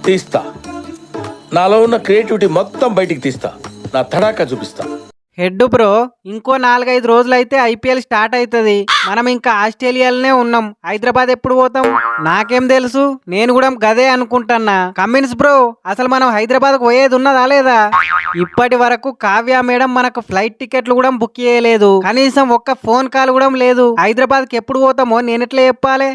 తీస్తా. నాలో ఉన్న క్రియేటివిటీ మొత్తం బయటికి తీస్తా. నా తడాకా చూపిస్తా. హెడ్ బ్రో, ఇంకో 4-5 రోజులైతే ఐపీఎల్ స్టార్ట్ అవుతుంది. మనం ఇంకా ఆస్ట్రేలియాలోనే ఉన్నాం. హైదరాబాద్ ఎప్పుడు పోతాం? నాకేం తెలుసు, నేను కూడా గదే అనుకుంటున్నా. కమిన్స్ బ్రో, అసలు మనం హైదరాబాద్ పోయేది ఉన్నదా లేదా? ఇప్పటి వరకు కావ్య మేడం మనకు ఫ్లైట్ టికెట్లు కూడా బుక్ చేయలేదు. కనీసం ఒక్క ఫోన్ కాల్ కూడా లేదు. హైదరాబాద్ కి ఎప్పుడు పోతామో నేను ఎట్లా చెప్పాలి?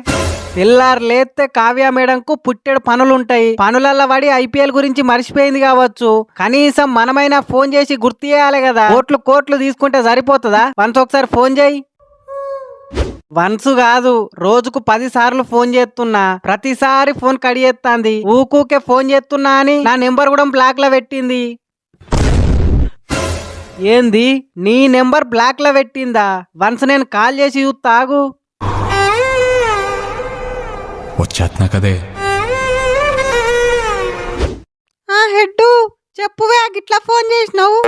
తెల్లారు లేస్తే కావ్య మేడంకు పుట్టెడు పనులుంటాయి. పనులల్ల పడి ఐపీఎల్ గురించి మర్చిపోయింది కావచ్చు. కనీసం మనమైనా ఫోన్ చేసి గుర్తు చేయాలి కదా. కోట్లు తీసుకుంటే సరిపోతుందా? వన్స్ ఒకసారి ఫోన్ చేయి. వన్స్ కాదు, రోజుకు 10 సార్లు ఫోన్ చేస్తున్నా. ప్రతిసారి ఫోన్ కడియేస్తాంది. ఊకూకే ఫోన్ చేస్తున్నా అని నా నెంబర్ కూడా బ్లాక్ లో పెట్టింది. ఏంది, నీ నెంబర్ బ్లాక్ లో పెట్టిందా? వన్స్ నేను కాల్ చేసి చూస్తాగు. వచ్చేస్తున్నా కదే. హెడ్ చెప్పువే, గిట్లా ఫోన్ చేసినావు?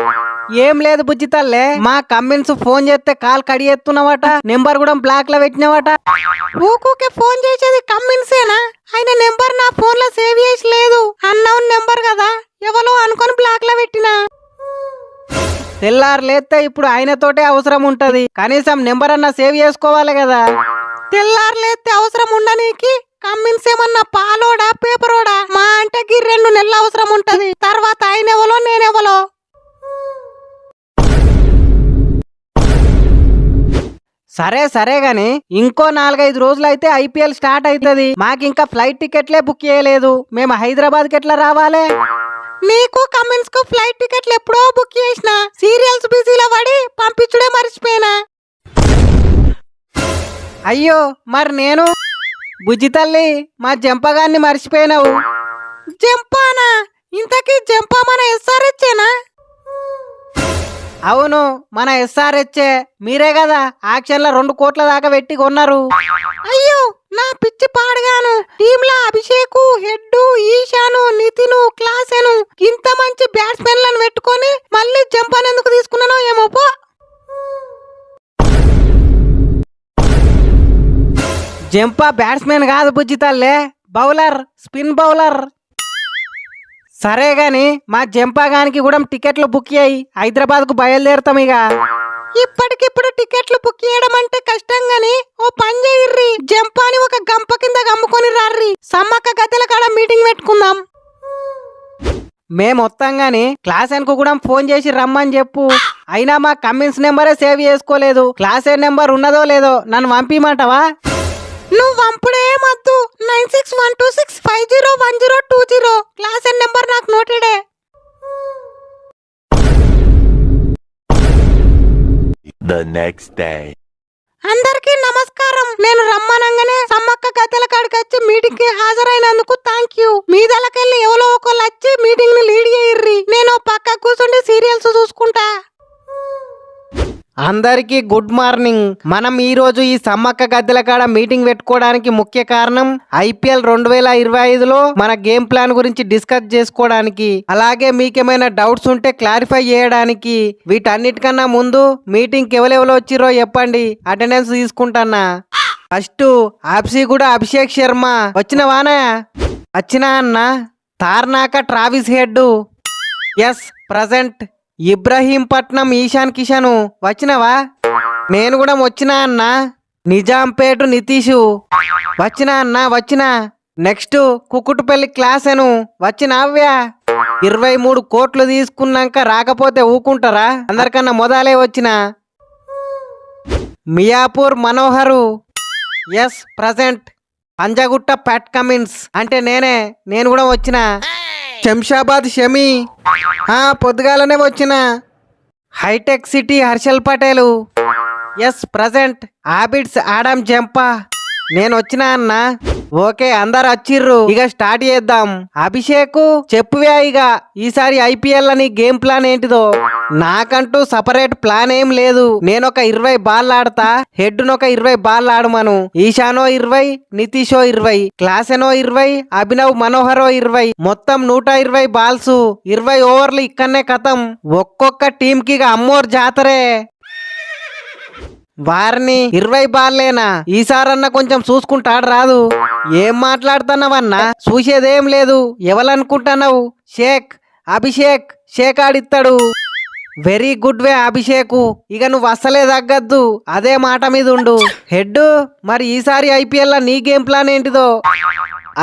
ఏం లేదు బుజ్జి తల్లే, మా కమ్మిన్స్ ఫోన్ చేస్తే కాల్ కడియేస్తున్నావట, నెంబర్ కూడా బ్లాక్ లో పెట్టినవట. ఊకూకే ఫోన్ చేసేది కమ్మిన్సేనా? ఆయన నెంబర్ నా ఫోన్ లో సేవ్ చేసి లేదు. అన్నౌన్ నెంబర్ కదా, ఎవరో అనుకొని బ్లాక్ లో పెట్టినా. తెల్లారు లేస్తే ఇప్పుడు ఆయనతోటే అవసరం ఉంటది. కనీసం నెంబర్ అన్నా సేవ్ చేసుకోవాలి కదా. తెల్లారు లేస్తే అవసరం ఉండనీకి కమ్మిన్స్ ఏమన్నా పాలోడా పేపరోడా? మా అంటే 2 నెలలు అవసరం ఉంటది. తర్వాత ఆయన ఎవలో నేనెవలో. సరే గాని ఇంకో 4-5 రోజులైతే ఐపీఎల్ స్టార్ట్ అవుతుంది. మాకింకా ఫ్లైట్ టికెట్లే బుక్ చేయలేదు. మేము హైదరాబాద్ కి ఎట్లా రావాలి? నీకు కమిన్స్ కు ఫ్లైట్ టికెట్లు ఎప్పుడో బుక్ చేసిన. సీరియల్స్ బిజీలో పడి పంపించుడే మర్చిపోయినా. అయ్యో, మరి నేను? బుజ్జి తల్లి, మా జంపగాన్ని మర్చిపోయినావు. జంపానా? ఇంతకీ జంపా మన ఎస్ఆర్హెచ్చేనా? అవును, మన ఎస్ఆర్హెచ్ఏ. మీరే కదా యాక్షన్ లో 2 కోట్ల దాకా పెట్టి కొన్నారు. అయ్యో, నా పిచ్చి పాడుగాను. టీంలా అభిషేకు, హెడ్డు, ఈశాను, నితిను, క్లాసెను ఇంత మంచి బ్యాట్స్మెన్లను పెట్టుకొని మళ్ళీ జంపాను ఎందుకు తీసుకున్నానో ఏమో పో. జంపా బ్యాట్స్మెన్ కాదు బుజ్జి తల్లే, బౌలర్, స్పిన్ బౌలర్. సరే గాని మా జంపా గానికి కూడా టికెట్లు బుక్ అయ్యి హైదరాబాద్ కు బయలుదేరుతాం. ఇక ఇప్పటికిప్పుడు టికెట్లు బుక్ చేయడం అంటే కష్టం గాని ఓ పని చేయర్రి, జంపాని ఒక గంప కింద గమ్ముకొని రార్రి. సమ్మక్క గద్దెల కాడ మీటింగ్ పెట్టుకుందాం. మేము వస్తాం గాని క్లాసెన్ కు కూడా ఫోన్ చేసి రమ్మని చెప్పు. అయినా మా కమిన్స్ నెంబరే సేవ్ చేసుకోలేదు. క్లాసెన్ నెంబర్ ఉన్నదో లేదో నన్ను పంపిమంటావా? నువ్వు వంపుడే మద్దు. 9612650120 క్లాస్ నెంబర్ నాకు నోటెడే. The next day. అందరికీ నమస్కారం. నేను రమ్మనంగానే సమ్మక్క గద్దెల కాడికి వచ్చి మీటింగ్ కి హాజరైనందుకు థ్యాంక్ యూ. మీ దళకెళ్ళి ఎవరో ఒకళ్ళు వచ్చి మీటింగ్ ని లీడ్ చేయర్రి. నేను పక్క కూర్చుండి సీరియల్స్ చూసుకుంటా. అందరికీ గుడ్ మార్నింగ్. మనం ఈ రోజు ఈ సమ్మక్క గద్దెల కాడ మీటింగ్ పెట్టుకోవడానికి ముఖ్య కారణం ఐపీఎల్ 2025లో మన గేమ్ ప్లాన్ గురించి డిస్కస్ చేసుకోవడానికి, అలాగే మీకేమైనా డౌట్స్ ఉంటే క్లారిఫై చేయడానికి. వీటన్నిటికన్నా ముందు మీటింగ్ ఎవరెవరు వచ్చిరో చెప్పండి, అటెండెన్స్ తీసుకుంటానా. ఫస్ట్ ఆప్సీ కూడా అభిషేక్ శర్మ వచ్చినవానా? వచ్చినా అన్న. Tarnaka Travis Head, yes present. Ibrahimpatnam Ishan Kishan వచ్చినవా? నేను కూడా వచ్చినా అన్న. నిజాంపేట నితీషు వచ్చినా అన్న. వచ్చినా. నెక్స్ట్ కుకుటుపల్లి క్లాసెను వచ్చినావ్యా? 23 కోట్లు తీసుకున్నాక రాకపోతే ఊకుంటారా? అందరికన్నా మొదలే వచ్చిన. Miyapur Manohar, yes present. Panjagutta Pat Cummins అంటే నేను కూడా వచ్చిన. శంషాబాద్ షమి పొద్దుగాలనే వచ్చిన. Hitech city Harshal Patel, yes present. Abids Adam Zampa నేను వచ్చినా అన్న. ఓకే, అందరు వచ్చిర్రు. ఇక స్టార్ట్ చేద్దాం. అభిషేక్ చెప్పువే, ఇక ఈసారి ఐపీఎల్ అని గేమ్ ప్లాన్ ఏంటిదో? నాకంటూ సపరేట్ ప్లాన్ ఏం లేదు. నేనొక 20 బాల్ ఆడతా, హెడ్ నొక 20 బాల్ ఆడమను. ఈశానో 20, నితీషో 20, క్లాసెనో 20, అభినవ్ మనోహరో 20, మొత్తం 120 బాల్స్, 20 ఓవర్లు ఇక్కడనే కథం. ఒక్కొక్క టీం కి అమ్మోర్ జాతరే. వారిని 20 బాల్లేనా ఈసారన్నా కొంచెం చూసుకుంటాడు రాదు. ఏం మాట్లాడుతున్నావన్నా? చూసేదేం లేదు. ఎవరనుకుంటున్నావు? అభిషేక్ షేక్ ఆడిస్తాడు. Very good way Abhishek. ఇక నువ్వు అస్సలే తగ్గద్దు, అదే మాట మీద ఉండు. హెడ్, మరి ఈసారి ఐపీఎల్ నీ గేమ్ ప్లాన్ ఏంటిదో?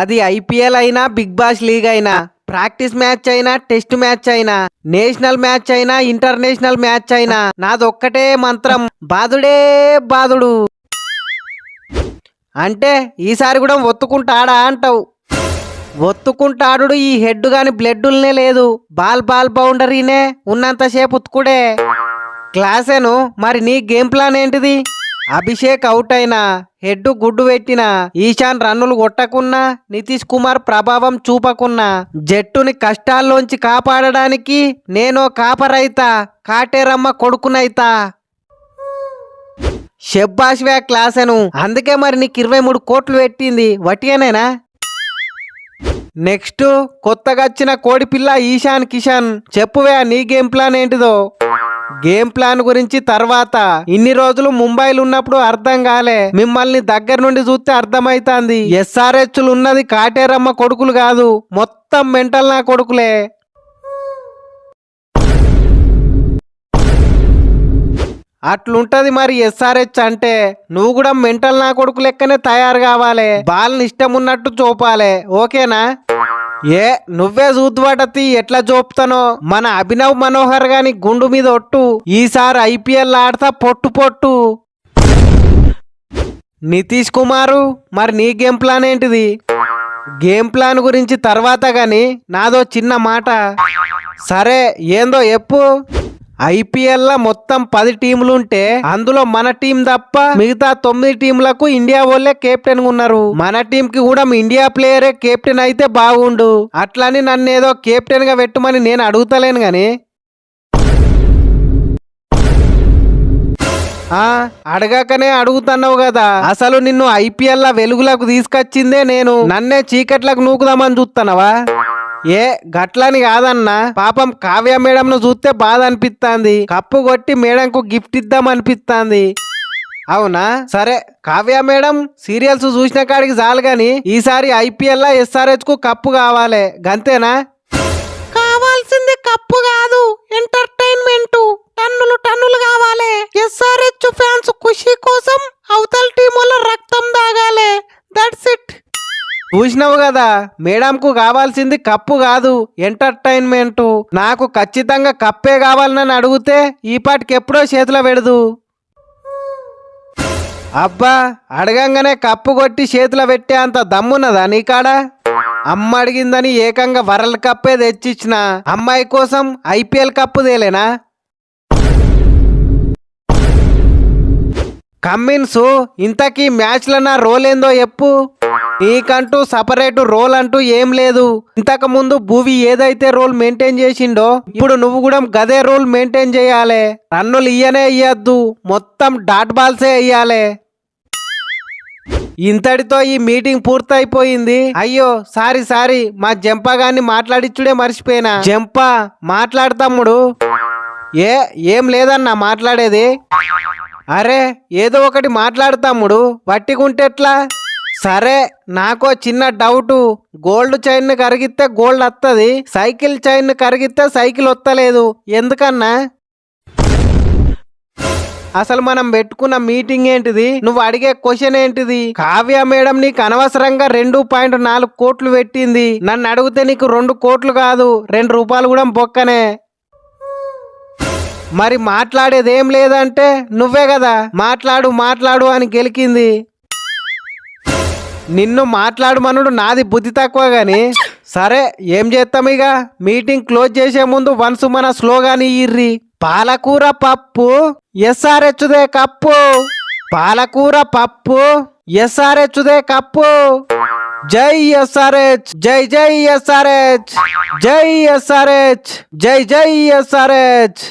అది ఐపీఎల్ అయినా బిగ్ బాస్ లీగ్ అయినా, ప్రాక్టీస్ మ్యాచ్ అయినా టెస్ట్ మ్యాచ్ అయినా, నేషనల్ మ్యాచ్ అయినా ఇంటర్నేషనల్ మ్యాచ్ అయినా, నాదొక్కటే మంత్రం, బాదుడే బాదుడు. అంటే ఈసారి కూడా ఒత్తుకుంటాడా అంటావు? ఒత్తుకుంటాడు ఈ హెడ్ గాని బ్లడ్డులనే లేదు. బాల్ బౌండరీనే ఉన్నంతసేపు ఉత్తుకుడే. క్లాసేను, మరి నీ గేమ్ ప్లాన్ ఏంటిది? అభిషేక్ అవుట్ అయినా, హెడ్ గుడ్డు పెట్టినా, ఈశాన్ రన్నులు కొట్టకున్నా, నితీష్ కుమార్ ప్రభావం చూపకున్నా, జట్టుని కష్టాల్లోంచి కాపాడడానికి నేను కాపరైతా, కాటేరమ్మ కొడుకునైతా. షెబ్బాష్ వ్యా క్లాసెను. అందుకే మరి నీకు 23 కోట్లు పెట్టింది వట్టిగానేనా? నెక్స్ట్ కొత్తగా వచ్చిన కోడిపిల్ల ఈశాన్ కిషన్. చెప్పువే నీ గేమ్ ప్లాన్ ఏంటిదో? గేమ్ ప్లాన్ గురించి తర్వాత. ఇన్ని రోజులు ముంబైలో ఉన్నప్పుడు అర్థం కాలే, మిమ్మల్ని దగ్గర నుండి చూస్తే అర్థమైతాంది. ఎస్ఆర్హెచ్లు ఉన్నది కాటేరమ్మ కొడుకులు కాదు, మొత్తం మెంటల్ నా కొడుకులే. అట్లుంటది మరి ఎస్ఆర్హెచ్ అంటే. నువ్వు కూడా మెంటల్ నా కొడుకు లెక్కనే తయారు కావాలి. బాల్ని ఇష్టం ఉన్నట్టు చూపాలి, ఓకేనా? నువ్వే చూద్దువాటతి ఎట్లా చూపుతానో. మన అభినవ్ మనోహర్ గాని గుండు మీద ఒట్టు, ఈసారి ఐపీఎల్ ఆడతా పొట్టు. నితీష్ కుమారు, మరి నీ గేమ్ ప్లాన్ ఏంటిది? గేమ్ ప్లాన్ గురించి తర్వాత గాని నాదో చిన్న మాట. సరే ఏందో ఎప్పు. ఐపీఎల్ మొత్తం 10 టీంలుంటే అందులో మన టీం తప్ప మిగతా 9 టీంలకు ఇండియా వాళ్ళే కెప్టెన్ ఉన్నారు. మన టీం కి కూడా ఇండియా ప్లేయరే కెప్టెన్ అయితే బాగుండు. అట్లని నన్ను ఏదో కెప్టెన్ గా పెట్టమని నేను అడుగుతలేను గాని. అడగాకనే అడుగుతున్నావు కదా. అసలు నిన్ను ఐపీఎల్ వెలుగులకు తీసుకొచ్చిందే నేను. నన్నే చీకట్లకు నూకుదామని చూస్తున్నావా? గట్లని కాదన్నా, పాపం కావ్య మేడం ను చూస్తే బాధ అనిపిస్తాంది. కప్పు కొట్టి మేడంకు గిఫ్ట్ ఇద్దాం అనిపిస్తాంది. అవునా? సరే, కావ్య మేడం సీరియల్స్ చూసిన కాడికి చాలు గాని ఈసారి ఐపీఎల్ ఎస్ఆర్హెచ్ కు కప్పు కావాలి, గంతేనా? కావాల్సింది కప్పు కాదు, ఎంటర్టైన్మెంట్. టన్నులు కావాలి. ఎస్ఆర్హెచ్ ఫ్యాన్స్ ఖుషి కోసం అవతల టీముల రక్తం దాగాలి. That's it. చూసినావు కదా, మేడంకు కావాల్సింది కప్పు కాదు, ఎంటర్టైన్మెంట్. నాకు ఖచ్చితంగా కప్పే కావాలని అడిగితే ఈ పాటికి ఎప్పుడో చేతిలో పెడదు. అబ్బా, అడగంగానే కప్పు కొట్టి చేతిలో పెట్టే అంత దమ్మున్నదా నీకాడ? అమ్మ అడిగిందని ఏకంగా వరల్డ్ కప్పే తెచ్చిచ్చిన. అమ్మాయి కోసం ఐపీఎల్ కప్పు తేలేనా? కమ్మిన్స్, ఇంతకీ మ్యాచ్లో నా రోల్ ఏందో చెప్పు. నీకంటూ సపరేట్ రోల్ అంటూ ఏం లేదు. ఇంతకు ముందు భూవి ఏదైతే రోల్ మెయింటైన్ చేసిండో ఇప్పుడు నువ్వు కూడా గదే రోల్ మెయింటైన్ చేయాలి. రన్నులు ఇయ్యనే ఇయ్యద్దు, మొత్తం డాట్ బాల్సే ఇయ్యాలి. ఇంతటితో ఈ మీటింగ్ పూర్తయిపోయింది. అయ్యో సారీ, మా జంపా గాన్ని మాట్లాడిచ్చుడే మర్చిపోయినా. జంపా, మాట్లాడతమ్ముడు. ఏం లేదన్నా మాట్లాడేది. అరే ఏదో ఒకటి మాట్లాడతమ్ముడు, వట్టికుంటే ఎట్లా? సరే, నాకో చిన్న డౌటు. గోల్డ్ చైన్ కరిగితే గోల్డ్ వస్తుంది, సైకిల్ చైన్ కరిగితే సైకిల్ వస్తలేదు, ఎందుకన్నా? అసలు మనం పెట్టుకున్న మీటింగ్ ఏంటిది? నువ్వు అడిగే క్వశ్చన్ ఏంటిది? కావ్య మేడం నీకు అనవసరంగా 2.4 కోట్లు పెట్టింది. నన్ను అడిగితే నీకు 2 కోట్లు కాదు, 2 రూపాయలు కూడా బొక్కనే. మరి మాట్లాడేదేం లేదంటే నువ్వే కదా మాట్లాడు అని గెలికింది. నిన్ను మాట్లాడమనుడు నాది బుద్ధి తక్కువ గాని. సరే, ఏం చేస్తాం ఇక. మీటింగ్ క్లోజ్ చేసే ముందు వన్స్ మన స్లోగాని ఇర్రి. పాలకూర పప్పు ఎస్ఆర్హెచ్దే కప్పు. పాలకూర పప్పు ఎస్ఆర్హెచ్దే కప్పు. జై ఎస్ఆర్హెచ్, జై ఎస్ఆర్హెచ్, జై ఎస్ఆర్హెచ్, జై ఎస్ఆర్హెచ్.